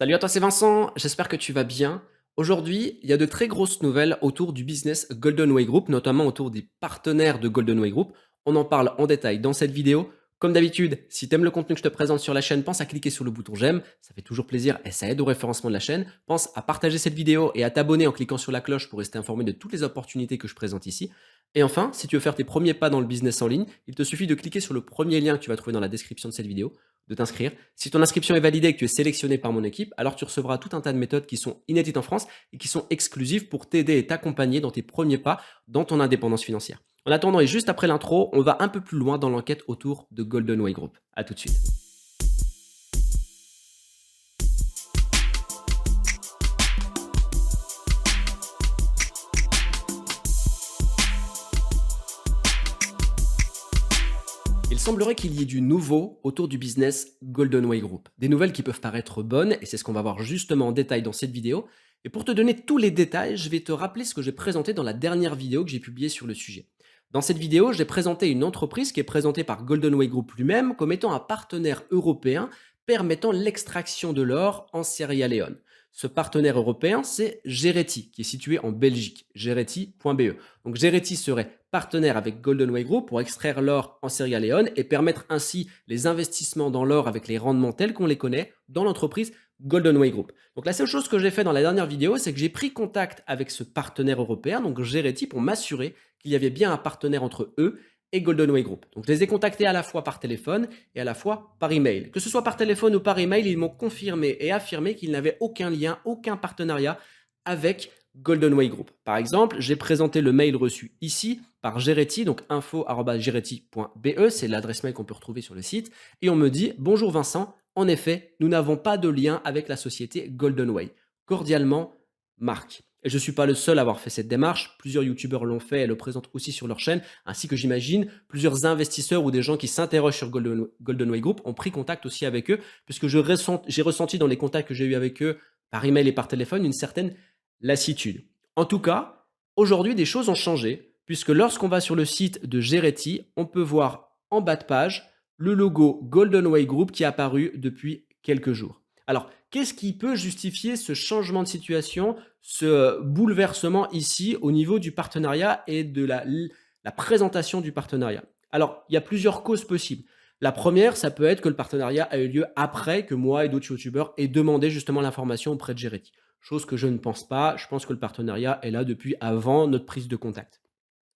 Salut à toi, c'est Vincent, j'espère que tu vas bien. Aujourd'hui, il y a de très grosses nouvelles autour du business Golden Way Group, notamment autour des partenaires de Golden Way Group. On en parle en détail dans cette vidéo. Comme d'habitude, si tu aimes le contenu que je te présente sur la chaîne, pense à cliquer sur le bouton j'aime, ça fait toujours plaisir et ça aide au référencement de la chaîne. Pense à partager cette vidéo et à t'abonner en cliquant sur la cloche pour rester informé de toutes les opportunités que je présente ici. Et enfin, si tu veux faire tes premiers pas dans le business en ligne, il te suffit de cliquer sur le premier lien que tu vas trouver dans la description de cette vidéo, de t'inscrire. Si ton inscription est validée et que tu es sélectionné par mon équipe, alors tu recevras tout un tas de méthodes qui sont inédites en France et qui sont exclusives pour t'aider et t'accompagner dans tes premiers pas dans ton indépendance financière. En attendant et juste après l'intro, on va un peu plus loin dans l'enquête autour de Golden Way Group. À tout de suite. Il semblerait qu'il y ait du nouveau autour du business Golden Way Group. Des nouvelles qui peuvent paraître bonnes, et c'est ce qu'on va voir justement en détail dans cette vidéo. Et pour te donner tous les détails, je vais te rappeler ce que j'ai présenté dans la dernière vidéo que j'ai publiée sur le sujet. Dans cette vidéo, j'ai présenté une entreprise qui est présentée par Golden Way Group lui-même comme étant un partenaire européen permettant l'extraction de l'or en Sierra Leone. Ce partenaire européen, c'est Gereti, qui est situé en Belgique, gereti.be. Donc Gereti serait partenaire avec Golden Way Group pour extraire l'or en Sierra Leone et permettre ainsi les investissements dans l'or avec les rendements tels qu'on les connaît dans l'entreprise Golden Way Group. Donc la seule chose que j'ai fait dans la dernière vidéo, c'est que j'ai pris contact avec ce partenaire européen, donc Gereti, pour m'assurer qu'il y avait bien un partenaire entre eux et Golden Way Group. Donc je les ai contactés à la fois par téléphone et à la fois par email. Que ce soit par téléphone ou par email, ils m'ont confirmé et affirmé qu'ils n'avaient aucun lien, aucun partenariat avec Golden Way Group. Par exemple, j'ai présenté le mail reçu ici par Gereti, donc info@gereti.be, c'est l'adresse mail qu'on peut retrouver sur le site, et on me dit: bonjour Vincent, en effet, nous n'avons pas de lien avec la société Golden Way. Cordialement, Marc. Et je ne suis pas le seul à avoir fait cette démarche, plusieurs youtubeurs l'ont fait et le présentent aussi sur leur chaîne, ainsi que j'imagine plusieurs investisseurs ou des gens qui s'interrogent sur Golden Way Group ont pris contact aussi avec eux, puisque j'ai ressenti dans les contacts que j'ai eu avec eux par email et par téléphone une certaine lassitude. En tout cas, aujourd'hui, des choses ont changé, puisque lorsqu'on va sur le site de Gereti, on peut voir en bas de page le logo Golden Way Group qui est apparu depuis quelques jours. Alors, qu'est-ce qui peut justifier ce changement de situation, ce bouleversement ici au niveau du partenariat et de la présentation du partenariat? Alors, il y a plusieurs causes possibles. La première, ça peut être que le partenariat a eu lieu après que moi et d'autres youtubeurs aient demandé justement l'information auprès de Gereti. Chose que je ne pense pas. Je pense que le partenariat est là depuis avant notre prise de contact.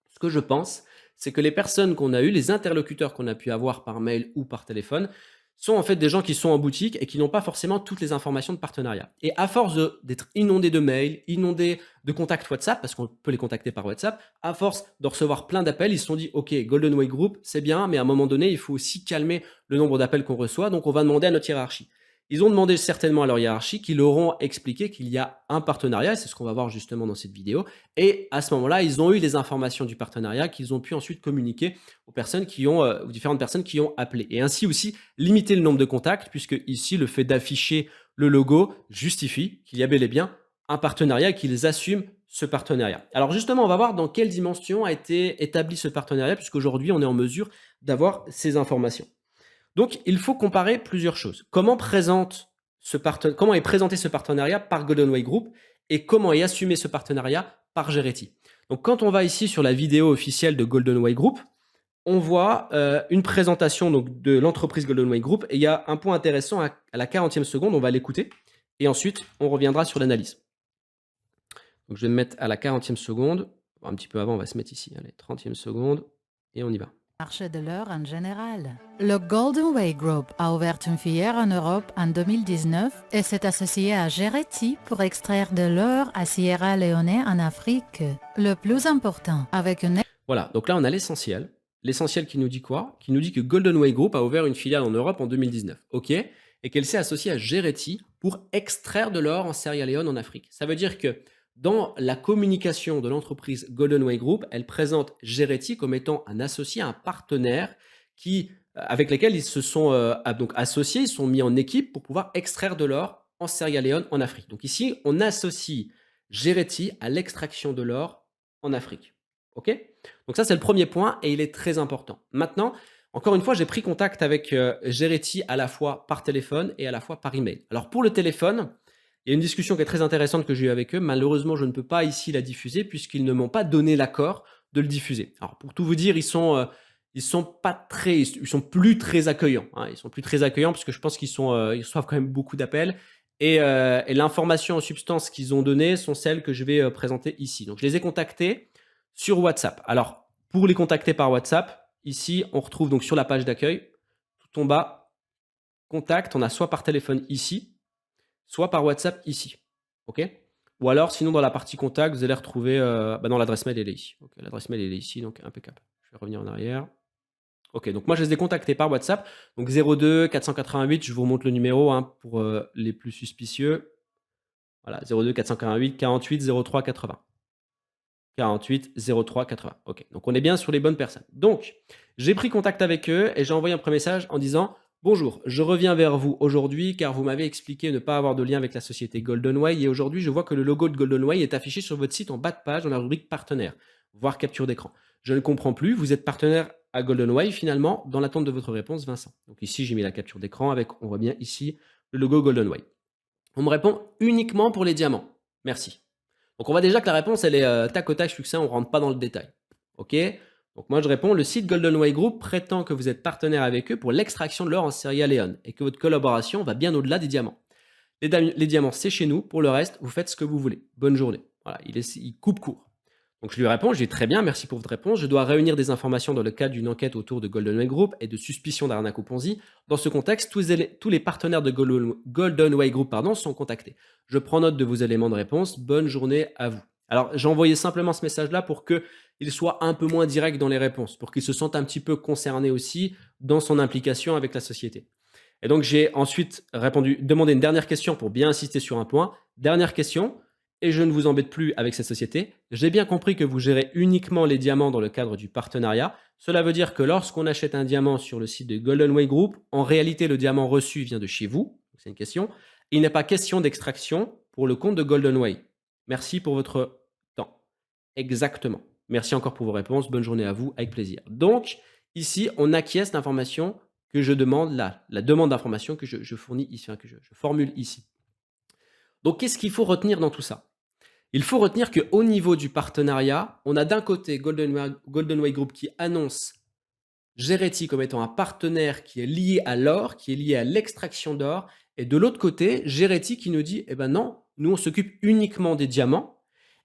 Ce que je pense, c'est que les personnes qu'on a eues, les interlocuteurs qu'on a pu avoir par mail ou par téléphone, sont en fait des gens qui sont en boutique et qui n'ont pas forcément toutes les informations de partenariat. Et à force d'être inondés de mails, inondés de contacts WhatsApp, parce qu'on peut les contacter par WhatsApp, à force de recevoir plein d'appels, ils se sont dit, OK, Golden Way Group, c'est bien, mais à un moment donné, il faut aussi calmer le nombre d'appels qu'on reçoit, donc on va demander à notre hiérarchie. Ils ont demandé certainement à leur hiérarchie qui leur ont expliqué qu'il y a un partenariat, c'est ce qu'on va voir justement dans cette vidéo, et à ce moment-là, ils ont eu les informations du partenariat qu'ils ont pu ensuite communiquer aux personnes qui ont, aux différentes personnes qui ont appelé. Et ainsi aussi limiter le nombre de contacts, puisque ici, le fait d'afficher le logo justifie qu'il y a bel et bien un partenariat et qu'ils assument ce partenariat. Alors justement, on va voir dans quelle dimension a été établi ce partenariat, puisqu'aujourd'hui, on est en mesure d'avoir ces informations. Donc, il faut comparer plusieurs choses. Comment est présenté ce partenariat par Golden Way Group et comment est assumé ce partenariat par Gereti. Donc, quand on va ici sur la vidéo officielle de Golden Way Group, on voit une présentation donc, de l'entreprise Golden Way Group et il y a un point intéressant à la 40e seconde, on va l'écouter et ensuite on reviendra sur l'analyse. Donc, je vais me mettre à la 40e seconde, un petit peu avant, on va se mettre ici, allez, 30e seconde et on y va. Marché de l'or en général. Le Golden Way Group a ouvert une filière en Europe en 2019 et s'est associé à Gereti pour extraire de l'or à Sierra Leone en Afrique. Le plus important, avec une... Voilà, donc là on a l'essentiel. L'essentiel qui nous dit quoi? Qui nous dit que Golden Way Group a ouvert une filiale en Europe en 2019. OK? Et qu'elle s'est associée à Gereti pour extraire de l'or en Sierra Leone en Afrique. Ça veut dire que dans la communication de l'entreprise Golden Way Group, elle présente Gereti comme étant un associé, un partenaire avec lequel ils se sont donc associés, ils sont mis en équipe pour pouvoir extraire de l'or en Sierra Leone en Afrique. Donc ici, on associe Gereti à l'extraction de l'or en Afrique. OK? Donc ça, c'est le premier point et il est très important. Maintenant, Encore une fois, j'ai pris contact avec Gereti à la fois par téléphone et à la fois par email. Alors pour le téléphone, il y a une discussion qui est très intéressante que j'ai eue avec eux. Malheureusement, je ne peux pas ici la diffuser puisqu'ils ne m'ont pas donné l'accord de le diffuser. Alors pour tout vous dire, ils sont pas très, ils sont plus très accueillants. Hein. Ils sont plus très accueillants parce que je pense ils reçoivent quand même beaucoup d'appels. Et l'information en substance qu'ils ont donnée sont celles que je vais présenter ici. Donc je les ai contactés sur WhatsApp. Alors pour les contacter par WhatsApp, ici on retrouve donc sur la page d'accueil, tout en bas, contact, on a soit par téléphone ici, soit par WhatsApp ici. OK? Ou alors, sinon, dans la partie contact, vous allez retrouver, non, l'adresse mail, elle est ici. OK, l'adresse mail, elle est ici, donc impeccable. Je vais revenir en arrière. OK, donc moi, je les ai contactés par WhatsApp. Donc 02 488, je vous remonte le numéro hein, pour les plus suspicieux. Voilà, 02 488 48 03 80. 48 03 80. OK, donc on est bien sur les bonnes personnes. Donc, j'ai pris contact avec eux et j'ai envoyé un premier message en disant bonjour, je reviens vers vous aujourd'hui car vous m'avez expliqué ne pas avoir de lien avec la société GoldenWay et aujourd'hui je vois que le logo de GoldenWay est affiché sur votre site en bas de page dans la rubrique partenaire, voire capture d'écran. Je ne comprends plus, vous êtes partenaire à GoldenWay finalement, dans l'attente de votre réponse, Vincent. Donc ici j'ai mis la capture d'écran avec, on voit bien ici, le logo GoldenWay. On me répond uniquement pour les diamants. Merci. Donc on voit déjà que la réponse elle est tac au tac succinct, on ne rentre pas dans le détail. OK? Donc moi je réponds, le site GoldenWay Group prétend que vous êtes partenaire avec eux pour l'extraction de l'or en Sierra Leone et que votre collaboration va bien au-delà des diamants. Les diamants c'est chez nous, pour le reste vous faites ce que vous voulez. Bonne journée. Voilà, il coupe court. Donc je lui réponds, je dis très bien, merci pour votre réponse. Je dois réunir des informations dans le cadre d'une enquête autour de GoldenWay Group et de suspicion d'arnaque au Ponzi. Dans ce contexte, tous les partenaires de GoldenWay Group sont contactés. Je prends note de vos éléments de réponse. Bonne journée à vous. Alors j'ai envoyé simplement ce message-là pour qu'il soit un peu moins direct dans les réponses, pour qu'il se sente un petit peu concerné aussi dans son implication avec la société. Et donc j'ai ensuite demandé une dernière question pour bien insister sur un point. Dernière question. Et je ne vous embête plus avec cette société. J'ai bien compris que vous gérez uniquement les diamants dans le cadre du partenariat. Cela veut dire que lorsqu'on achète un diamant sur le site de GoldenWay Group, en réalité, le diamant reçu vient de chez vous. C'est une question. Il n'est pas question d'extraction pour le compte de GoldenWay. Merci pour votre temps. Exactement. Merci encore pour vos réponses. Bonne journée à vous. Avec plaisir. Donc, ici, on acquiesce l'information que je demande là. La demande d'information que je fournis ici, que je formule ici. Donc, qu'est-ce qu'il faut retenir dans tout ça? Il faut retenir qu'au niveau du partenariat, on a d'un côté GoldenWay Group qui annonce Gereti comme étant un partenaire qui est lié à l'or, qui est lié à l'extraction d'or, et de l'autre côté, Gereti qui nous dit, eh ben non, nous on s'occupe uniquement des diamants,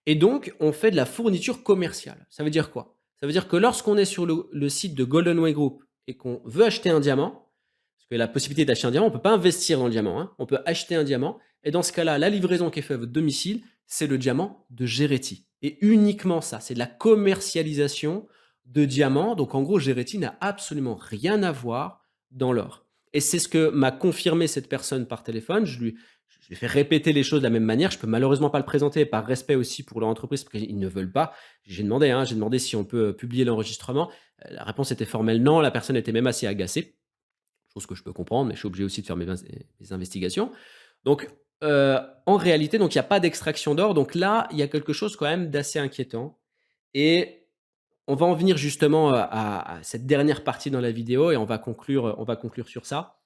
et donc on fait de la fourniture commerciale. Ça veut dire quoi? Ça veut dire que lorsqu'on est sur le site de GoldenWay Group et qu'on veut acheter un diamant, parce que la possibilité d'acheter un diamant, on ne peut pas investir dans le diamant, hein, on peut acheter un diamant, et dans ce cas-là, la livraison qui est faite à votre domicile, c'est le diamant de Gereti. Et uniquement ça, c'est de la commercialisation de diamants. Donc en gros, Gereti n'a absolument rien à voir dans l'or. Et c'est ce que m'a confirmé cette personne par téléphone. Je lui ai fait répéter les choses de la même manière. Je peux malheureusement pas le présenter par respect aussi pour leur entreprise parce qu'ils ne veulent pas. J'ai demandé si on peut publier l'enregistrement. La réponse était formelle non. La personne était même assez agacée. Chose que je peux comprendre, mais je suis obligé aussi de faire mes investigations. Donc, en réalité, donc il n'y a pas d'extraction d'or. Donc là, il y a quelque chose quand même d'assez inquiétant. Et on va en venir justement à cette dernière partie dans la vidéo et on va conclure sur ça.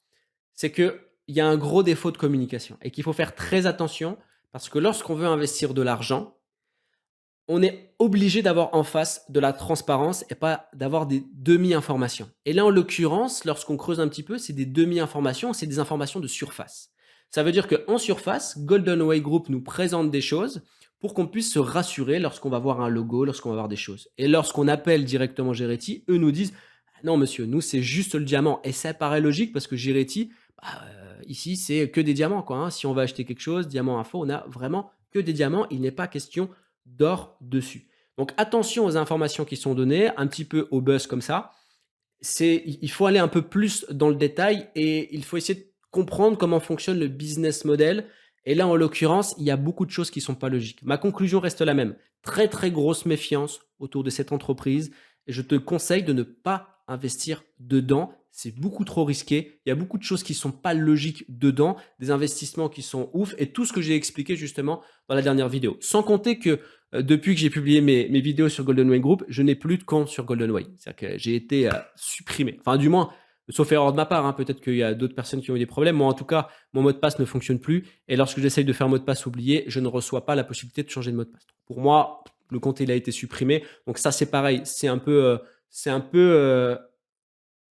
C'est qu'il y a un gros défaut de communication et qu'il faut faire très attention parce que lorsqu'on veut investir de l'argent, on est obligé d'avoir en face de la transparence et pas d'avoir des demi-informations. Et là, en l'occurrence, lorsqu'on creuse un petit peu, c'est des demi-informations, c'est des informations de surface. Ça veut dire qu'en surface, GoldenWay Group nous présente des choses pour qu'on puisse se rassurer lorsqu'on va voir un logo, lorsqu'on va voir des choses. Et lorsqu'on appelle directement Gereti, eux nous disent « Non monsieur, nous c'est juste le diamant ». Et ça paraît logique parce que Gereti, ici c'est que des diamants, quoi, hein. Si on va acheter quelque chose, Diamant Info, on a vraiment que des diamants. Il n'est pas question d'or dessus. Donc attention aux informations qui sont données, un petit peu au buzz comme ça. Il faut aller un peu plus dans le détail et il faut essayer de comprendre comment fonctionne le business model. Et là, en l'occurrence, il y a beaucoup de choses qui ne sont pas logiques. Ma conclusion reste la même. Très, très grosse méfiance autour de cette entreprise. Et je te conseille de ne pas investir dedans. c'est beaucoup trop risqué. Il y a beaucoup de choses qui sont pas logiques dedans, des investissements qui sont ouf et tout ce que j'ai expliqué justement dans la dernière vidéo. Sans compter que depuis que j'ai publié mes vidéos sur Golden Way Group, je n'ai plus de compte sur Golden Way. C'est-à-dire que j'ai été supprimé. Enfin, du moins, sauf erreur de ma part, hein, peut-être qu'il y a d'autres personnes qui ont eu des problèmes. Moi, en tout cas, mon mot de passe ne fonctionne plus. Et lorsque j'essaye de faire mot de passe oublié, je ne reçois pas la possibilité de changer de mot de passe. Pour moi, le compte, il a été supprimé. Donc ça, c'est pareil. C'est un peu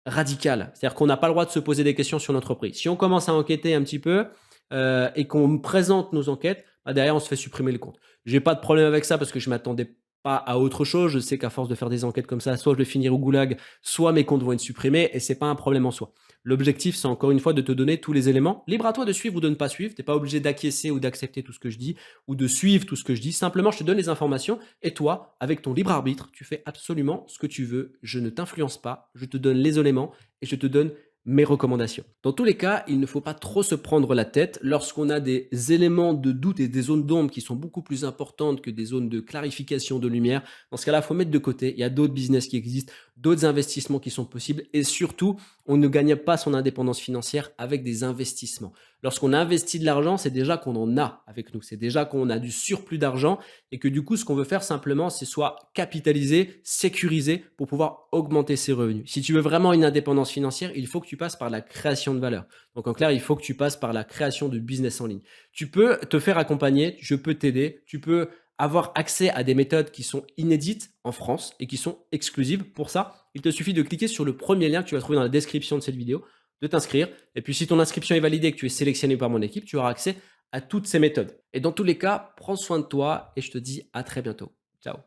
radical. C'est-à-dire qu'on n'a pas le droit de se poser des questions sur notre prix. Si on commence à enquêter un petit peu et qu'on présente nos enquêtes, bah derrière, on se fait supprimer le compte. J'ai pas de problème avec ça parce que je m'attendais pas à autre chose. Je sais qu'à force de faire des enquêtes comme ça, soit je vais finir au goulag, soit mes comptes vont être supprimés et c'est pas un problème en soi. L'objectif, c'est encore une fois de te donner tous les éléments. Libre à toi de suivre ou de ne pas suivre. Tu n'es pas obligé d'acquiescer ou d'accepter tout ce que je dis ou de suivre tout ce que je dis. Simplement, je te donne les informations et toi, avec ton libre arbitre, tu fais absolument ce que tu veux. Je ne t'influence pas. Je te donne les éléments et je te donne mes recommandations. Dans tous les cas, il ne faut pas trop se prendre la tête lorsqu'on a des éléments de doute et des zones d'ombre qui sont beaucoup plus importantes que des zones de clarification de lumière. Dans ce cas-là, il faut mettre de côté. Il y a d'autres business qui existent, d'autres investissements qui sont possibles et surtout, on ne gagne pas son indépendance financière avec des investissements. Lorsqu'on investit de l'argent, c'est déjà qu'on en a avec nous. C'est déjà qu'on a du surplus d'argent et que du coup, ce qu'on veut faire simplement, c'est soit capitaliser, sécuriser pour pouvoir augmenter ses revenus. Si tu veux vraiment une indépendance financière, il faut que tu passes par la création de valeur. Donc en clair, il faut que tu passes par la création de business en ligne. Tu peux te faire accompagner, je peux t'aider, tu peux avoir accès à des méthodes qui sont inédites en France et qui sont exclusives. Pour ça, il te suffit de cliquer sur le premier lien que tu vas trouver dans la description de cette vidéo, de t'inscrire. Et puis, si ton inscription est validée et que tu es sélectionné par mon équipe, tu auras accès à toutes ces méthodes. Et dans tous les cas, prends soin de toi et je te dis à très bientôt. Ciao.